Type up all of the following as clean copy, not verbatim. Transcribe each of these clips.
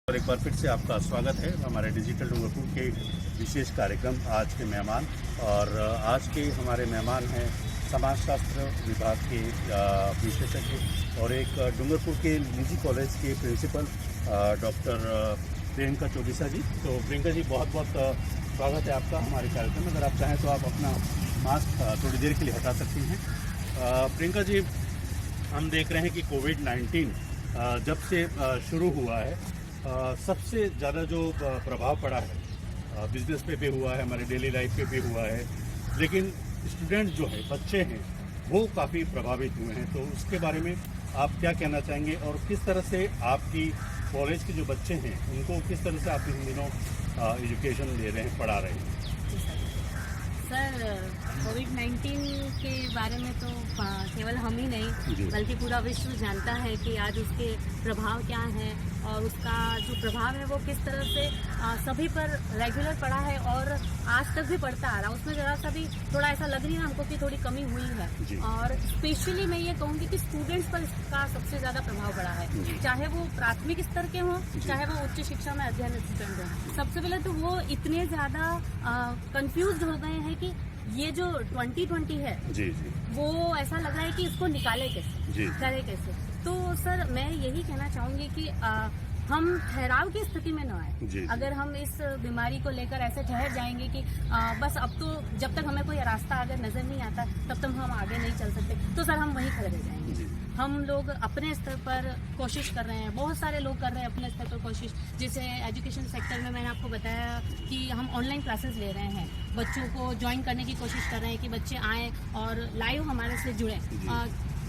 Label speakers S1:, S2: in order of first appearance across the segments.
S1: और एक बार फिर से आपका स्वागत है हमारे डिजिटल डूंगरपुर के विशेष कार्यक्रम आज के मेहमान। और आज के हमारे मेहमान हैं समाजशास्त्र विभाग के विशेषज्ञ और एक डूंगरपुर के निजी कॉलेज के प्रिंसिपल डॉक्टर प्रियंका चौबीसा जी। तो प्रियंका जी, बहुत बहुत स्वागत है आपका हमारे कार्यक्रम में। अगर आप चाहें तो आप अपना मास्क थोड़ी देर के लिए हटा सकती हैं। प्रियंका जी, हम देख रहे हैं कि कोविड-19 जब से शुरू हुआ है सबसे ज़्यादा जो प्रभाव पड़ा है बिजनेस पे भी हुआ है, हमारे डेली लाइफ पे भी हुआ है, लेकिन स्टूडेंट जो है, बच्चे हैं, वो काफ़ी प्रभावित हुए हैं। तो उसके बारे में आप क्या कहना चाहेंगे और किस तरह से आपकी कॉलेज के जो बच्चे हैं उनको किस तरह से आप इन दिनों एजुकेशन दे रहे हैं, पढ़ा रहे हैं?
S2: सर, कोविड-19 के बारे में तो केवल हम ही नहीं बल्कि पूरा विश्व जानता है कि आज उसके प्रभाव क्या हैं और उसका जो प्रभाव है वो किस तरह से सभी पर रेगुलर पड़ा है और आज तक भी पड़ता आ रहा है। उसमें ज़रा सा भी थोड़ा ऐसा लग रही है हमको कि थोड़ी कमी हुई है। और स्पेशली मैं ये कहूँगी कि स्टूडेंट्स पर इसका सबसे ज़्यादा प्रभाव पड़ा है, चाहे वो प्राथमिक स्तर के हों, चाहे वो उच्च शिक्षा में अध्ययन स्टूडेंट हों। सबसे पहले तो वो इतने ज़्यादा कंफ्यूज हो गए हैं कि ये जो 2020 है वो ऐसा लग रहा है कि इसको निकाले कैसे, करे कैसे। तो सर, मैं यही कहना चाहूँगी कि हम ठहराव की स्थिति में न आए। अगर हम इस बीमारी को लेकर ऐसे ठहर जाएंगे कि बस अब तो जब तक हमें कोई रास्ता अगर नजर नहीं आता तब तक हम आगे नहीं चल सकते, तो सर हम वहीं खड़े रह जाएंगे। हम लोग अपने स्तर पर कोशिश कर रहे हैं, बहुत सारे लोग कर रहे हैं अपने स्तर पर कोशिश। जैसे एजुकेशन सेक्टर में मैंने आपको बताया कि हम ऑनलाइन क्लासेस ले रहे हैं, बच्चों को ज्वाइन करने की कोशिश कर रहे हैं कि बच्चे आएँ और लाइव हमारे से जुड़ें।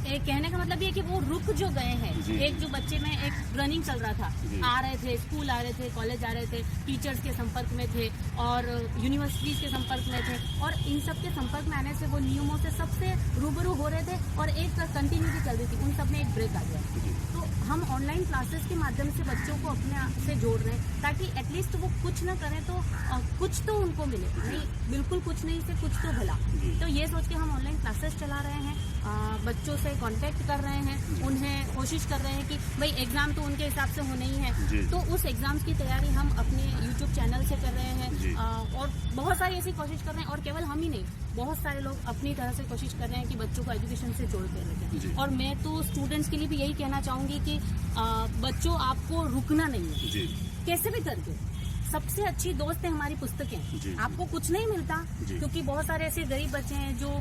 S2: एक कहने का मतलब ये कि वो रुक जो गए हैं, एक जो बच्चे में एक रनिंग चल रहा था, आ रहे थे, स्कूल आ रहे थे, कॉलेज आ रहे थे, टीचर्स के संपर्क में थे और यूनिवर्सिटीज के संपर्क में थे और इन सब के संपर्क में आने से वो नियमों से सबसे रूबरू हो रहे थे और एक कंटिन्यूटी चल रही थी, उन सब में एक ब्रेक आ गया। तो हम ऑनलाइन क्लासेस के माध्यम से बच्चों को अपने से जोड़ रहे हैं ताकि एटलीस्ट वो कुछ न करें तो कुछ तो उनको मिले, नहीं बिल्कुल कुछ नहीं से कुछ तो भला। तो ये सोच के हम ऑनलाइन क्लासेस चला रहे हैं, बच्चों से कांटेक्ट कर रहे हैं, उन्हें कोशिश कर रहे हैं कि भाई एग्जाम तो उनके हिसाब से होने ही है, तो उस एग्जाम्स की तैयारी हम अपने YouTube चैनल से कर रहे हैं और बहुत सारी ऐसी कोशिश कर रहे हैं। और केवल हम ही नहीं, बहुत सारे लोग अपनी तरह से कोशिश कर रहे हैं कि बच्चों को एजुकेशन से जोड़ते रखें। और मैं तो स्टूडेंट्स के लिए भी यही कहना चाहूंगी कि बच्चों, आपको रुकना नहीं है, कैसे भी करके। सबसे अच्छी दोस्त है हमारी पुस्तकें। आपको कुछ नहीं मिलता क्योंकि बहुत सारे ऐसे गरीब बच्चे हैं जो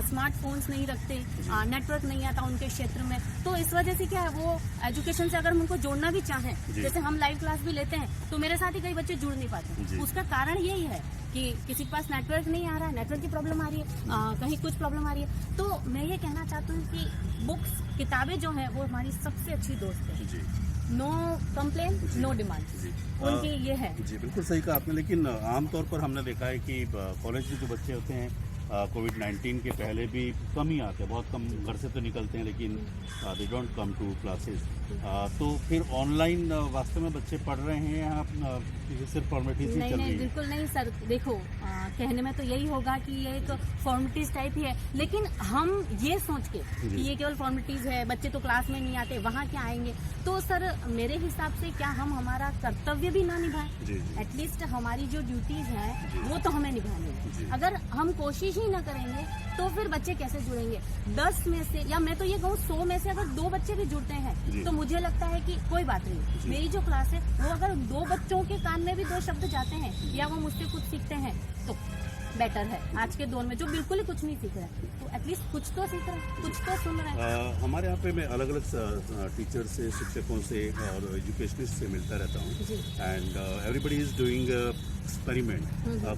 S2: स्मार्टफोन्स नहीं रखते, नेटवर्क नहीं आता उनके क्षेत्र में। तो इस वजह से क्या है, वो एजुकेशन से अगर हम उनको जोड़ना भी चाहें, जैसे हम लाइव क्लास भी लेते हैं, तो मेरे साथ ही कई बच्चे जुड़ नहीं पाते। उसका कारण यही है कि किसी के पास नेटवर्क नहीं आ रहा है, नेटवर्क की प्रॉब्लम आ रही है, कहीं कुछ प्रॉब्लम आ रही है। तो मैं ये कहना चाहती हूँ कि बुक्स, किताबें जो है वो हमारी सबसे अच्छी दोस्त है। नो कंप्लेन, नो डिमांड, उनकी ये है।
S1: जी, बिल्कुल सही कहा आपने। लेकिन आमतौर पर हमने देखा है कि कॉलेज के जो बच्चे होते हैं कोविड-19 के पहले भी कम ही आते हैं, बहुत कम घर से तो निकलते हैं, लेकिन they don't come to classes. तो फिर ऑनलाइन वास्तव में बच्चे पढ़ रहे हैं या सिर्फ फॉर्मेलिटीज ही चल रही है?
S2: नहीं, बिल्कुल नहीं सर। देखो, कहने में तो यही होगा कि ये एक फॉर्मेलिटीज टाइप ही है, लेकिन हम ये सोच के कि ये केवल फॉर्मेलिटीज है, बच्चे तो क्लास में नहीं आते, वहाँ क्या आएंगे। तो सर, मेरे हिसाब से क्या हम हमारा कर्तव्य भी ना निभाएं? एटलीस्ट हमारी जो ड्यूटीज हैं वो तो हमें निभानी है। अगर हम कोशिश ही ना करेंगे तो फिर बच्चे कैसे जुड़ेंगे? 10 में से, या मैं तो ये कहूँ 100 में से अगर 2 बच्चे भी जुड़ते हैं तो मुझे लगता है कि कोई बात नहीं। मेरी जो क्लास है वो अगर 2 बच्चों के कान में भी 2 शब्द जाते हैं या वो मुझसे कुछ सीखते हैं तो बेटर है। आज के दौर में जो बिल्कुल ही कुछ नहीं सीख रहे हैं तो एटलीस्ट कुछ तो सीख रहे हैं, कुछ तो सुन रहे हैं।
S1: हमारे यहाँ पे मैं अलग अलग टीचर से, शिक्षकों से और एजुकेशनिस्ट से मिलता रहता हूँ and everybody is doing experiment,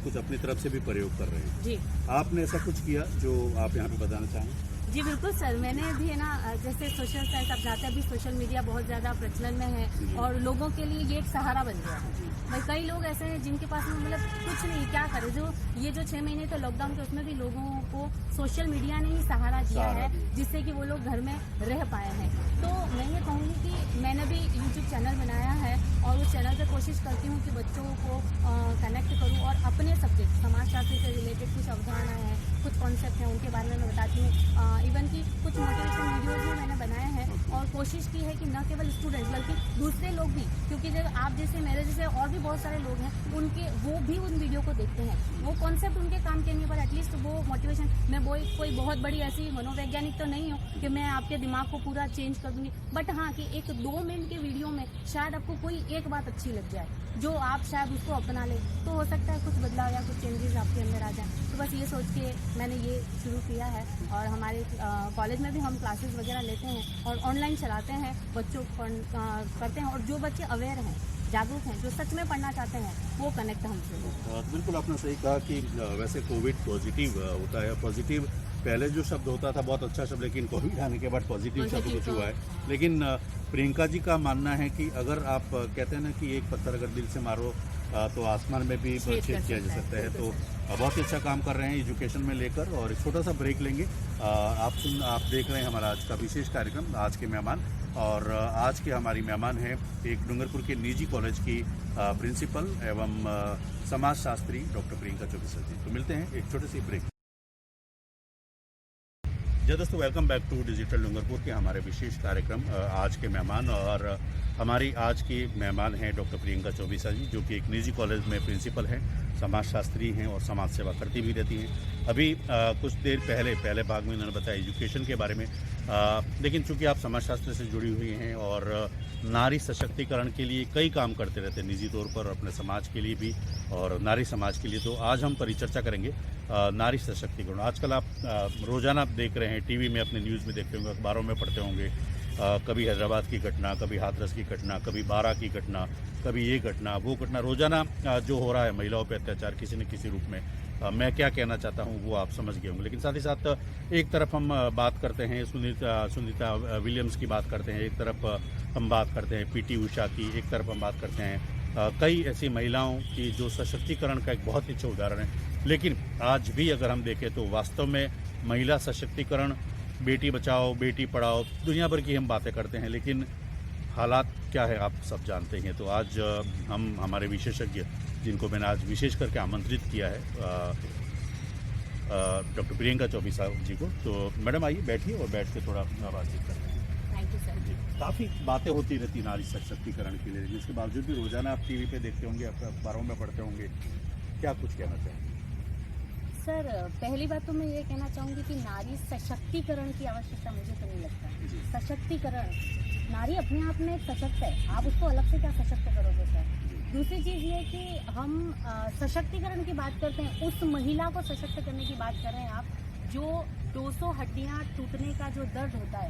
S1: कुछ अपनी तरफ से भी प्रयोग कर रहे हैं।
S2: जी,
S1: आपने ऐसा कुछ किया जो आप यहाँ पे बताना चाहें?
S2: जी बिल्कुल सर, मैंने भी है ना, जैसे सोशल साइंस आप जानते हैं, अभी सोशल मीडिया बहुत ज़्यादा प्रचलन में है और लोगों के लिए ये एक सहारा बन गया है। भाई कई लोग ऐसे हैं जिनके पास में मतलब कुछ नहीं, क्या करे, जो ये जो 6 महीने तो लॉकडाउन के उसमें भी लोगों को सोशल मीडिया ने ही सहारा दिया है जिससे कि वो लोग घर में रह पाए हैं। तो मैं ये कहूँगी कि मैंने भी यूट्यूब चैनल बनाया है और उस चैनल पर कोशिश करती हूँ कि बच्चों को कनेक्ट करूँ और अपने सब्जेक्ट समाजशास्त्र से रिलेटेड कुछ अवधारणाएँ हैं, कुछ कॉन्सेप्ट हैं, उनके बारे में मैं बताती हूँ। इवन की कुछ मोटिवेशन वीडियोज़ भी मैंने बनाए हैं और कोशिश की है कि न केवल स्टूडेंट्स बल्कि दूसरे लोग भी, क्योंकि जब आप जैसे मेरे जैसे और भी बहुत सारे लोग हैं, उनके वो भी उन वीडियो को देखते हैं, वो कॉन्सेप्ट उनके काम के नहीं, पर एटलीस्ट वो मोटिवेशन। मैं वो कोई बहुत बड़ी ऐसी मनोवैज्ञानिक तो नहीं हूँ कि मैं आपके दिमाग को पूरा चेंज कर दूंगी, बट हाँ कि एक 2 मिनट के वीडियो में शायद आपको कोई एक बात अच्छी लग जाए, जो आप शायद उसको अपना ले, तो हो सकता है कुछ बदलाव या कुछ चेंजेस आपके अंदर आ जाए। तो बस ये सोच के मैंने ये शुरू किया है, और हमारे कॉलेज में भी हम क्लासेस वगैरह लेते हैं और ऑनलाइन चलाते हैं, बच्चों को करते हैं, और जो बच्चे अवेयर हैं, जागरूक हैं, जो सच में पढ़ना चाहते हैं, वो कनेक्ट हमसे।
S1: बिल्कुल आपने सही कहा कि वैसे कोविड पॉजिटिव होता है। पॉजिटिव पहले जो शब्द होता था बहुत अच्छा शब्द, लेकिन कोविड आने के बाद पॉजिटिव शब्द कुछ हुआ है। लेकिन प्रियंका जी का मानना है कि अगर आप कहते हैं ना कि एक पत्थर अगर दिल से मारो तो आसमान में भी छेद किया जा सकता है, तो बहुत ही अच्छा काम कर रहे हैं एजुकेशन में लेकर। और एक छोटा सा ब्रेक लेंगे। आप देख रहे हैं हमारा आज का विशेष कार्यक्रम, आज के मेहमान। और आज के हमारी मेहमान हैं एक डूंगरपुर के निजी कॉलेज की प्रिंसिपल एवं समाजशास्त्री डॉक्टर प्रियंका चौबीसा जी। तो मिलते हैं एक छोटे से ब्रेक। जी दोस्तों, welcome back to digital Dungarpur के हमारे विशेष कार्यक्रम आज के मेहमान। और हमारी आज की मेहमान हैं डॉक्टर प्रियंका चौबीसा जी, जो कि एक निजी कॉलेज में प्रिंसिपल हैं, समाजशास्त्री हैं और समाज सेवा करती भी रहती हैं। अभी कुछ देर पहले भाग में उन्होंने बताया एजुकेशन के बारे में, लेकिन चूंकि आप समाजशास्त्र से जुड़ी हुई हैं और नारी सशक्तिकरण के लिए कई काम करते रहते हैं निजी तौर पर, अपने समाज के लिए भी और नारी समाज के लिए, तो आज हम परिचर्चा करेंगे नारी सशक्तिकरण। आजकल आप रोज़ाना देख रहे हैं, टीवी में अपने न्यूज़ में देखते होंगे, अखबारों में पढ़ते होंगे, कभी हैदराबाद की घटना, कभी हाथरस की घटना, कभी बारा की घटना, कभी ये घटना वो घटना, रोज़ाना जो हो रहा है महिलाओं पे अत्याचार किसी न किसी रूप में। मैं क्या कहना चाहता हूँ वो आप समझ गए होंगे। लेकिन साथ ही साथ एक तरफ हम बात करते हैं सुनीता विलियम्स की बात करते हैं, एक तरफ हम बात करते हैं पीटी उषा की, एक तरफ हम बात करते हैं कई ऐसी महिलाओं की जो सशक्तिकरण का एक बहुत ही अच्छा उदाहरण है। लेकिन आज भी अगर हम देखें तो वास्तव में महिला सशक्तिकरण, बेटी बचाओ बेटी पढ़ाओ, दुनिया भर की हम बातें करते हैं, लेकिन हालात क्या है आप सब जानते हैं। तो आज हम हमारे विशेषज्ञ, जिनको मैंने आज विशेष करके आमंत्रित किया है, डॉक्टर प्रियंका चौबीसा जी को, तो मैडम आइए बैठिए और बैठ के थोड़ा बातचीत करते हैं।
S2: Thank you sir.
S1: जी, काफ़ी बातें होती रहती नारी सशक्तिकरण के लिए, जिसके बावजूद भी रोजाना आप टीवी पे देखते होंगे, अखबारों में पढ़ते होंगे, क्या कुछ कहना चाहेंगे?
S2: सर, पहली बात तो मैं ये कहना चाहूँगी कि नारी सशक्तिकरण की आवश्यकता मुझे तो नहीं लगता। सशक्तिकरण, नारी अपने आप में सशक्त है, आप उसको अलग से क्या सशक्त करोगे सर। दूसरी चीज़ ये कि हम सशक्तिकरण की बात करते हैं, उस महिला को सशक्त करने की बात कर रहे हैं आप, जो 200 हड्डियाँ टूटने का जो दर्द होता है,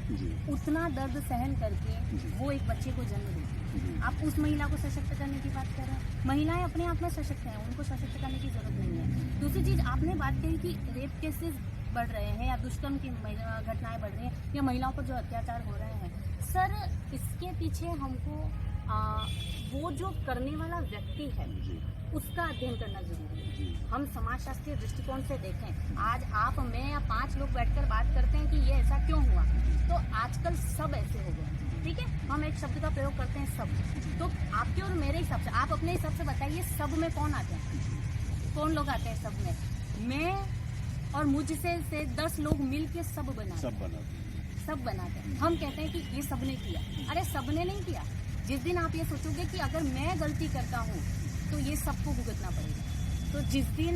S2: उतना दर्द सहन करके वो एक बच्चे को जन्म देती है। आप उस महिला को सशक्त करने की बात कर रहे हैं। महिलाएं अपने आप में सशक्त हैं, उनको सशक्त करने की जरूरत नहीं है। दूसरी चीज़, आपने बात कही कि रेप केसेस बढ़ रहे हैं या दुष्कर्म की घटनाएं बढ़ रही हैं या महिलाओं पर जो अत्याचार हो रहे हैं, सर इसके पीछे हमको वो जो करने वाला व्यक्ति है उसका अध्ययन करना जरूरी है। हम समाजशास्त्रीय दृष्टिकोण से देखें, आज आप, मैं या 5 लोग बैठकर बात करते हैं कि ये ऐसा क्यों हुआ, तो आजकल सब ऐसे हो गए, ठीक है। हम एक शब्द का प्रयोग करते हैं सब, तो आपके और मेरे हिसाब से, आप अपने हिसाब से बताइए सब में कौन आते हैं, कौन लोग आते हैं सब में? मैं और मुझसे से 10 लोग मिल के सब बनाते हैं। हम कहते हैं कि ये सबने किया, अरे सबने नहीं किया। जिस दिन आप ये सोचोगे कि अगर मैं गलती करता हूँ तो ये सबको भुगतना पड़ेगा, तो जिस दिन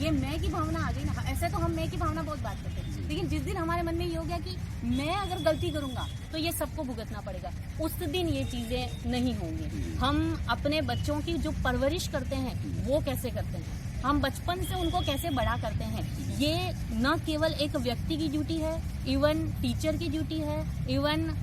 S2: ये मैं की भावना आ गई ना, ऐसे तो हम मैं की भावना बहुत बात करते हैं, लेकिन जिस दिन हमारे मन में ये हो गया कि मैं अगर गलती करूंगा तो ये सबको भुगतना पड़ेगा, उस दिन ये चीजें नहीं होंगी। हम अपने बच्चों की जो परवरिश करते हैं वो कैसे करते हैं, हम बचपन से उनको कैसे बड़ा करते हैं, ये न केवल एक व्यक्ति की ड्यूटी है, इवन टीचर की ड्यूटी है, इवन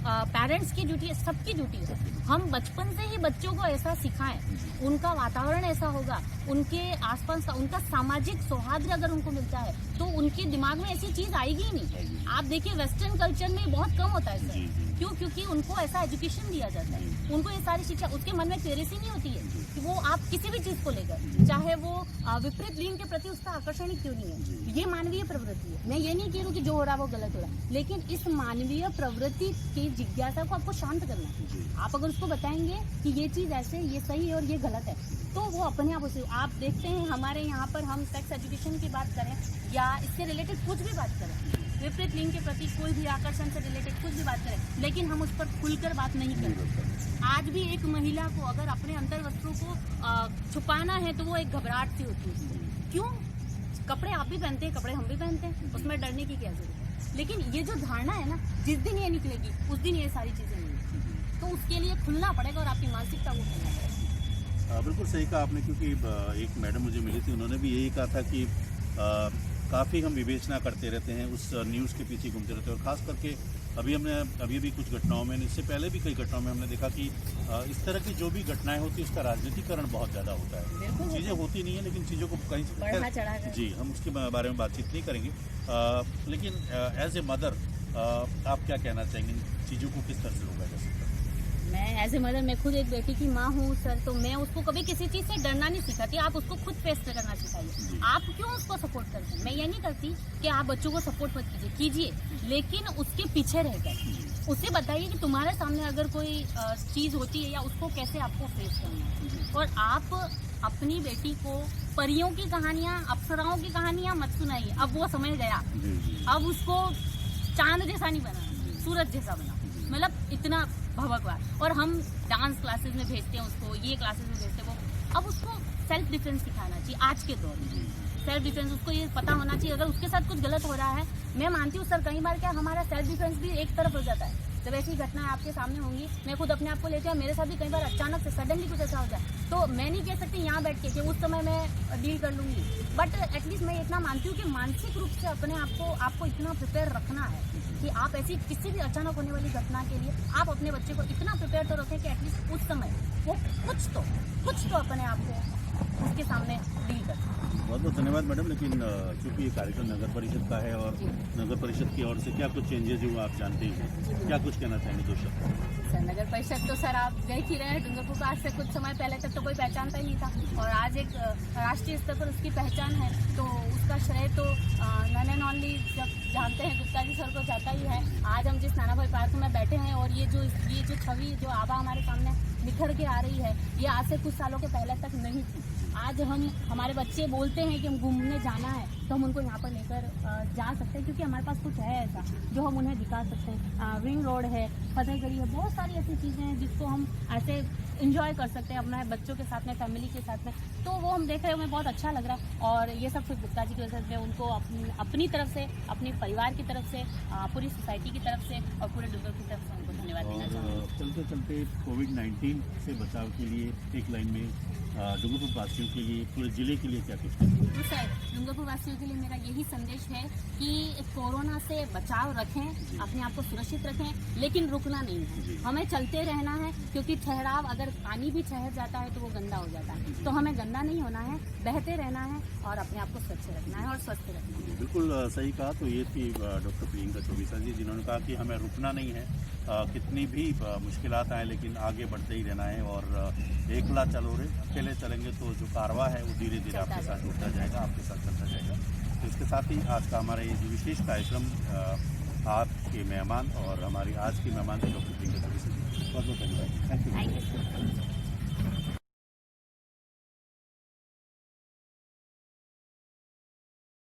S2: पेरेंट्स की ड्यूटी है, सबकी ड्यूटी है। हम बचपन से ही बच्चों को ऐसा सिखाएं, उनका वातावरण ऐसा होगा, उनके आसपास का उनका सामाजिक सौहार्द अगर उनको मिलता है तो उनके दिमाग में ऐसी चीज आएगी ही नहीं। आप देखिए वेस्टर्न कल्चर में बहुत कम होता है सर, क्यों? क्योंकि उनको ऐसा एजुकेशन दिया जाता है, उनको ये सारी शिक्षा, उसके मन में क्यूरियोसिटी नहीं होती है कि वो आप किसी भी चीज को लेकर, चाहे वो विपरीत लिंग के प्रति उसका आकर्षण ही क्यों नहीं है, ये मानवीय प्रवृत्ति है। मैं ये नहीं कह रही हूँ कि जो हो रहा है वो गलत हो रहा है, लेकिन इस मानवीय प्रवृत्ति की जिज्ञासा को आपको शांत करना है। आप अगर उसको बताएंगे कि ये चीज ऐसे, ये सही है और ये गलत है, तो वो अपने आप उसे, आप देखते हैं हमारे यहाँ पर हम सेक्स एजुकेशन की बात करें या इससे रिलेटेड कुछ भी बात करें, विपरीत लिंग के प्रति कोई भी आकर्षण से रिलेटेड कुछ भी बात करें, लेकिन हम उस पर खुलकर बात नहीं करते। आज भी एक महिला को अगर अपने अंतर वस्त्रों को छुपाना है तो वो एक घबराहट सी होती है। क्यों? कपड़े आप भी पहनते हैं, कपड़े हम भी पहनते हैं, उसमें डरने की क्या जरूरत है। लेकिन ये जो धारणा है ना, जिस दिन ये निकलेगी उस दिन ये सारी चीजें नहीं, तो उसके लिए खुलना पड़ेगा और आपकी मानसिकता को खुलना पड़ेगा।
S1: बिल्कुल सही कहा आपने, क्योंकि एक मैडम मुझे मिली थी, उन्होंने भी यही कहा था कि काफ़ी हम विवेचना करते रहते हैं, उस न्यूज़ के पीछे घूमते रहते हैं, और ख़ास करके अभी भी कुछ घटनाओं में, इससे पहले भी कई घटनाओं में हमने देखा कि इस तरह की जो भी घटनाएं होती है उसका राजनीतिकरण बहुत ज़्यादा होता है। चीज़ें होती नहीं है लेकिन चीज़ों को कहीं से जी हम उसके बारे में बातचीत नहीं करेंगे, लेकिन एज ए मदर आप क्या कहना चाहेंगे, इन चीज़ों को किस तरह से रोका जा सकता है?
S2: मैं एज ए मदर, मैं खुद एक बेटी की माँ हूँ सर, तो मैं उसको कभी किसी चीज़ से डरना नहीं सिखाती। आप उसको खुद फेस करना सिखाइए। आप क्यों उसको सपोर्ट करते हैं? मैं ये नहीं करती कि आप बच्चों को सपोर्ट मत कीजिए, लेकिन उसके पीछे रहकर उसे बताइए कि तुम्हारे सामने अगर कोई चीज़ होती है या उसको कैसे आपको फेस करना है। और आप अपनी बेटी को परियों की कहानियाँ, अप्सराओं की कहानियाँ मत सुनाइए। अब वो समझ गया, अब उसको चांद जैसा नहीं बना, सूरज जैसा बना, मतलब इतना भवकवार। और हम डांस क्लासेस में भेजते हैं उसको, ये क्लासेस में भेजते हैं वो। अब उसको सेल्फ डिफेंस सिखाना चाहिए आज के दौर में। सेल्फ डिफेंस उसको ये पता होना चाहिए, अगर उसके साथ कुछ गलत हो रहा है। मैं मानती हूँ सर, कई बार क्या हमारा सेल्फ डिफेंस भी एक तरफ हो जाता है। जब ऐसी घटनाएं आपके सामने होंगी, मैं खुद अपने आप को लेती हूँ, मेरे साथ भी कई बार अचानक से सडनली कुछ ऐसा हो जाए, तो मैं नहीं कह सकती यहाँ बैठ के कि उस समय मैं डील कर लूंगी, बट एटलीस्ट मैं इतना मानती हूँ कि मानसिक रूप से अपने आपको इतना प्रिपेयर रखना है कि आप ऐसी किसी भी अचानक होने वाली घटना के लिए आप अपने बच्चे को इतना प्रिपेयर तो रखें कि एटलीस्ट उस समय वो कुछ तो अपने आप को उसके सामने डील कर सकें।
S1: बहुत बहुत धन्यवाद मैडम, लेकिन चूंकि ये कार्यक्रम नगर परिषद का है और नगर परिषद की ओर से क्या कुछ चेंजेस हुए आप जानते हैं, क्या कुछ कहना चाहेंगे दो शब्द?
S2: सर नगर परिषद तो सर आप देख ही रहे हैं, डूंगरपुर का आज से कुछ समय पहले तक तो कोई पहचानता ही नहीं था, और आज एक राष्ट्रीय स्तर पर उसकी पहचान है, तो उसका श्रेय तो नन एंड ओनली जब जानते हैं गुप्ता जी सर को जाता ही है। आज हम जिस नानाभाई पार्क में बैठे हैं और ये जो छवि, जो आभा हमारे सामने निखर के आ रही है, ये आज से कुछ सालों के पहले तक नहीं थी। आज हमारे बच्चे बोलते हैं कि हम घूमने जाना है, तो हम उनको यहाँ पर लेकर जा सकते हैं, क्योंकि हमारे पास कुछ है ऐसा जो हम उन्हें दिखा सकते हैं। रिंग रोड है, फतेहगढ़ी है, बहुत सारी ऐसी चीज़ें हैं जिसको हम ऐसे इंजॉय कर सकते हैं अपने बच्चों के साथ में, फैमिली के साथ में। तो वो हम देख रहे हैं, हमें बहुत अच्छा लग रहा है, और ये सब सिर्फ गुप्ता जी की वजह से। उनको अपनी तरफ से, अपने परिवार की तरफ से, पूरी सोसाइटी की तरफ से और पूरे डूंगरपुर की तरफ से उनको धन्यवाद देना चाहूँगी।
S1: चलते चलते कोविड-19 से बचाव के लिए एक लाइन में डूंगरपुर वासियों के लिए, पूरे जिले के लिए क्या कुछ?
S2: सर डूंगरपुर वासियों के लिए मेरा यही संदेश है कि कोरोना से बचाव रखें, अपने आप को सुरक्षित रखें, लेकिन रुकना नहीं है, हमें चलते रहना है, क्योंकि ठहराव, अगर पानी भी ठहर जाता है तो वो गंदा हो जाता है, तो हमें गंदा नहीं होना है, बहते रहना है और अपने आप को स्वच्छ रखना है और स्वस्थ रखना है।
S1: बिल्कुल सही कहा। तो ये थी डॉक्टर प्रियंका चौबीसा जी, जिन्होंने कहा कि हमें रुकना नहीं है, कितनी भी मुश्किलात आए लेकिन आगे बढ़ते ही रहना है, और एकला चलो रे, अकेले चलेंगे तो जो कारवा है वो धीरे धीरे आपके साथ जुड़ता जाएगा, आपके साथ चलता जाएगा। तो इसके साथ ही आज का हमारा ये जो विशेष कार्यक्रम, आपके मेहमान और हमारी आज की मेहमान थे डॉक्टर प्रियंका चौबीसा जी, बहुत बहुत धन्यवाद। Thank you.